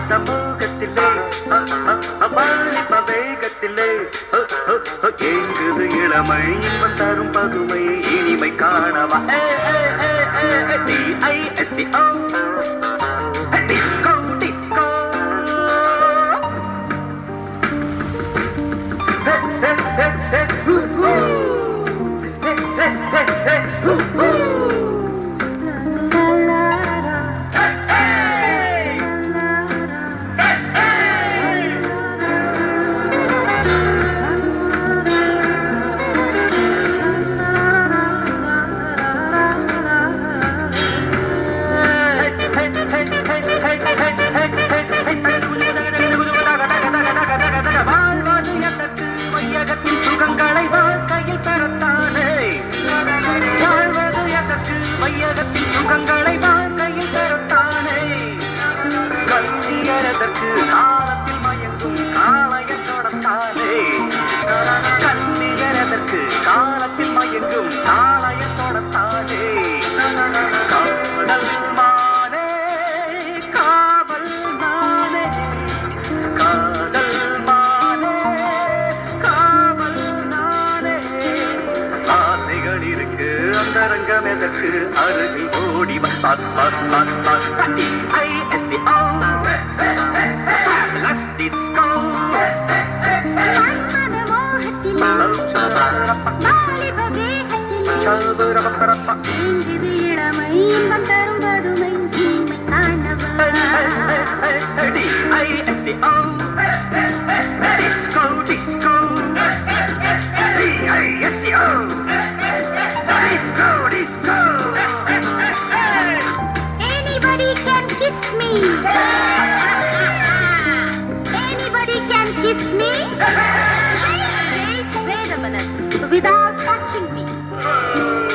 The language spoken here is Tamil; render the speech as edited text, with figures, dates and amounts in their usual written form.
சமூகத்திலே வாலிப வேகத்திலே ஏங்குது இளமை இன்பம் தரும் பதுமை இனிமை காணவா DISCO டிஸ்கோ டிஸ்கோ சுகங்களை வாழ்க்கையில் பெறத்தானே வாழ்வது எதற்கு வையகத்தின் சுகங்களை வாழ்க்கையில் பெறத்தானே கல்வியதற்கு காலத்தில் மயங்கும் காளையத்தோடத்தானே கல்வியதற்கு காலத்தில் மயங்கும் காளையத்தோடத்தானே காதல் மானே காவல் நானே காதல் இருக்கு அந்தரங்கம் எதற்கு அருகில் ஓடி Anybody can kiss me. Anybody can kiss me. Wait a minute. Without touching me.